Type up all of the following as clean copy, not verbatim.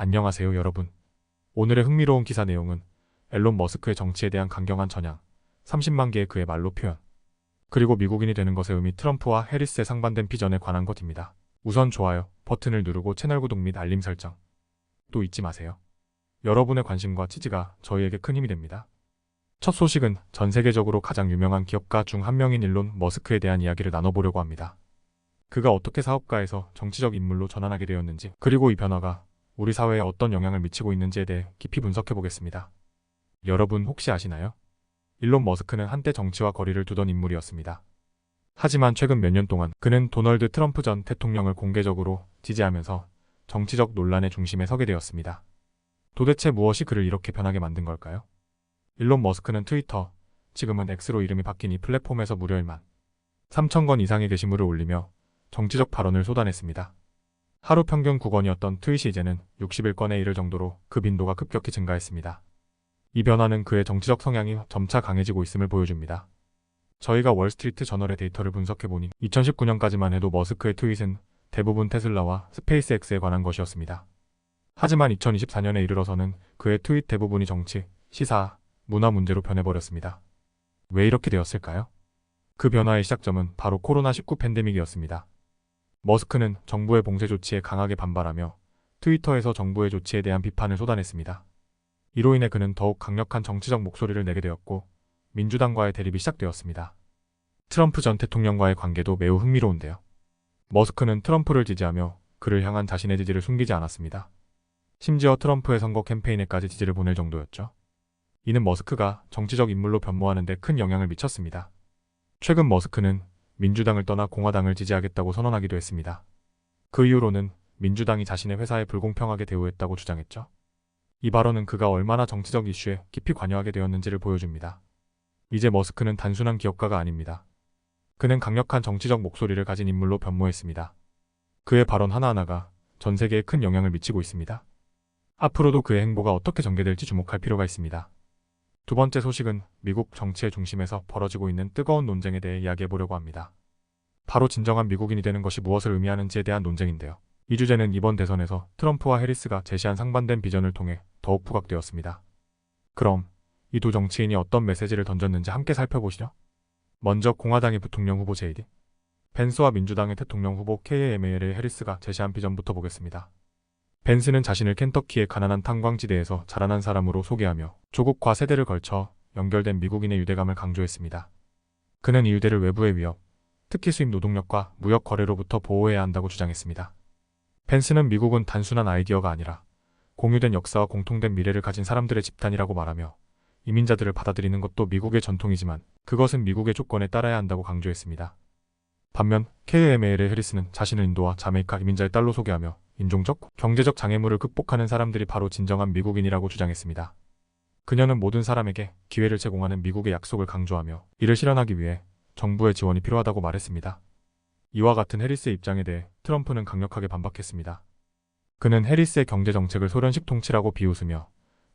안녕하세요 여러분. 오늘의 흥미로운 기사 내용은 앨런 머스크의 정치에 대한 강경한 전향, 30만 개의 그의 말로 표현, 그리고 미국인이 되는 것의 의미 트럼프와 해리스의 상반된 비전에 관한 것입니다. 우선 좋아요 버튼을 누르고 채널 구독 및 알림 설정 또 잊지 마세요. 여러분의 관심과 지지가 저희에게 큰 힘이 됩니다. 첫 소식은 전 세계적으로 가장 유명한 기업가 중 한 명인 일론 머스크에 대한 이야기를 나눠보려고 합니다. 그가 어떻게 사업가에서 정치적 인물로 전환하게 되었는지, 그리고 이 변화가 우리 사회에 어떤 영향을 미치고 있는지에 대해 깊이 분석해 보겠습니다. 여러분 혹시 아시나요? 일론 머스크는 한때 정치와 거리를 두던 인물이었습니다. 하지만 최근 몇 년 동안 그는 도널드 트럼프 전 대통령을 공개적으로 지지하면서 정치적 논란의 중심에 서게 되었습니다. 도대체 무엇이 그를 이렇게 변하게 만든 걸까요? 일론 머스크는 트위터, 지금은 X로 이름이 바뀐 이 플랫폼에서 무려 1만 3천 건 이상의 게시물을 올리며 정치적 발언을 쏟아냈습니다. 하루 평균 9건이었던 트윗이 이제는 61건에 이를 정도로 그 빈도가 급격히 증가했습니다. 이 변화는 그의 정치적 성향이 점차 강해지고 있음을 보여줍니다. 저희가 월스트리트 저널의 데이터를 분석해보니 2019년까지만 해도 머스크의 트윗은 대부분 테슬라와 스페이스X에 관한 것이었습니다. 하지만 2024년에 이르러서는 그의 트윗 대부분이 정치, 시사, 문화 문제로 변해버렸습니다. 왜 이렇게 되었을까요? 그 변화의 시작점은 바로 코로나19 팬데믹이었습니다. 머스크는 정부의 봉쇄 조치에 강하게 반발하며 트위터에서 정부의 조치에 대한 비판을 쏟아냈습니다. 이로 인해 그는 더욱 강력한 정치적 목소리를 내게 되었고 민주당과의 대립이 시작되었습니다. 트럼프 전 대통령과의 관계도 매우 흥미로운데요. 머스크는 트럼프를 지지하며 그를 향한 자신의 지지를 숨기지 않았습니다. 심지어 트럼프의 선거 캠페인에까지 지지를 보낼 정도였죠. 이는 머스크가 정치적 인물로 변모하는 데 큰 영향을 미쳤습니다. 최근 머스크는 민주당을 떠나 공화당을 지지하겠다고 선언하기도 했습니다. 그 이후로는 민주당이 자신의 회사에 불공평하게 대우했다고 주장했죠. 이 발언은 그가 얼마나 정치적 이슈에 깊이 관여하게 되었는지를 보여줍니다. 이제 머스크는 단순한 기업가가 아닙니다. 그는 강력한 정치적 목소리를 가진 인물로 변모했습니다. 그의 발언 하나하나가 전 세계에 큰 영향을 미치고 있습니다. 앞으로도 그의 행보가 어떻게 전개될지 주목할 필요가 있습니다. 두 번째 소식은 미국 정치의 중심에서 벌어지고 있는 뜨거운 논쟁에 대해 이야기해보려고 합니다. 바로 진정한 미국인이 되는 것이 무엇을 의미하는지에 대한 논쟁인데요. 이 주제는 이번 대선에서 트럼프와 해리스가 제시한 상반된 비전을 통해 더욱 부각되었습니다. 그럼 이 두 정치인이 어떤 메시지를 던졌는지 함께 살펴보시죠. 먼저 공화당의 부통령 후보 JD 벤스와 민주당의 대통령 후보 KMAL의 해리스가 제시한 비전부터 보겠습니다. 벤스는 자신을 켄터키의 가난한 탄광지대에서 자라난 사람으로 소개하며 조국과 세대를 걸쳐 연결된 미국인의 유대감을 강조했습니다. 그는 이 유대를 외부의 위협, 특히 수입 노동력과 무역 거래로부터 보호해야 한다고 주장했습니다. 벤스는 미국은 단순한 아이디어가 아니라 공유된 역사와 공통된 미래를 가진 사람들의 집단이라고 말하며 이민자들을 받아들이는 것도 미국의 전통이지만 그것은 미국의 조건에 따라야 한다고 강조했습니다. 반면 KMAL의 해리스는 자신을 인도와 자메이카 이민자의 딸로 소개하며 인종적, 경제적 장애물을 극복하는 사람들이 바로 진정한 미국인이라고 주장했습니다. 그녀는 모든 사람에게 기회를 제공하는 미국의 약속을 강조하며 이를 실현하기 위해 정부의 지원이 필요하다고 말했습니다. 이와 같은 해리스의 입장에 대해 트럼프는 강력하게 반박했습니다. 그는 해리스의 경제정책을 소련식 통치라고 비웃으며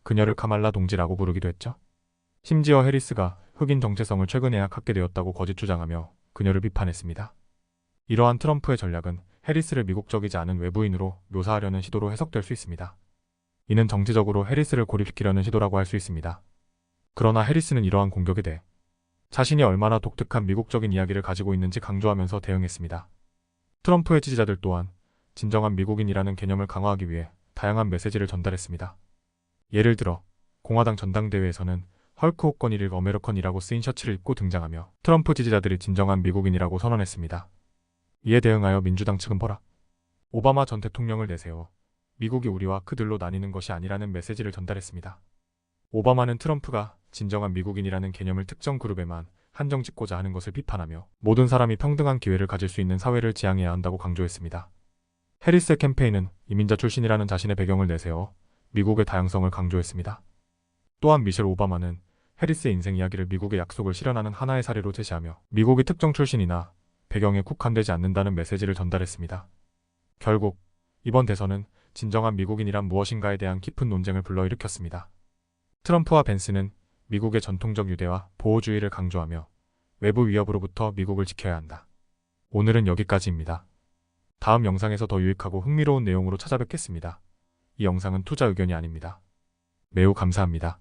그녀를 카말라 동지라고 부르기도 했죠. 심지어 해리스가 흑인 정체성을 최근에야 갖게 되었다고 거짓 주장하며 그녀를 비판했습니다. 이러한 트럼프의 전략은 해리스를 미국적이지 않은 외부인으로 묘사하려는 시도로 해석될 수 있습니다. 이는 정치적으로 해리스를 고립시키려는 시도라고 할 수 있습니다. 그러나 해리스는 이러한 공격에 대해 자신이 얼마나 독특한 미국적인 이야기를 가지고 있는지 강조하면서 대응했습니다. 트럼프의 지지자들 또한 진정한 미국인이라는 개념을 강화하기 위해 다양한 메시지를 전달했습니다. 예를 들어 공화당 전당대회에서는 헐크 호건 1일 어메리컨이라고 쓰인 셔츠를 입고 등장하며 트럼프 지지자들이 진정한 미국인이라고 선언했습니다. 이에 대응하여 민주당 측은 버락 오바마 전 대통령을 내세워 미국이 우리와 그들로 나뉘는 것이 아니라는 메시지를 전달했습니다. 오바마는 트럼프가 진정한 미국인이라는 개념을 특정 그룹에만 한정 짓고자 하는 것을 비판하며 모든 사람이 평등한 기회를 가질 수 있는 사회를 지향해야 한다고 강조했습니다. 해리스의 캠페인은 이민자 출신이라는 자신의 배경을 내세워 미국의 다양성을 강조했습니다. 또한 미셸 오바마는 해리스의 인생 이야기를 미국의 약속을 실현하는 하나의 사례로 제시하며 미국이 특정 출신이나 배경에 국한되지 않는다는 메시지를 전달했습니다. 결국 이번 대선은 진정한 미국인이란 무엇인가에 대한 깊은 논쟁을 불러일으켰습니다. 트럼프와 벤스는 미국의 전통적 유대와 보호주의를 강조하며 외부 위협으로부터 미국을 지켜야 한다. 오늘은 여기까지입니다. 다음 영상에서 더 유익하고 흥미로운 내용으로 찾아뵙겠습니다. 이 영상은 투자 의견이 아닙니다. 매우 감사합니다.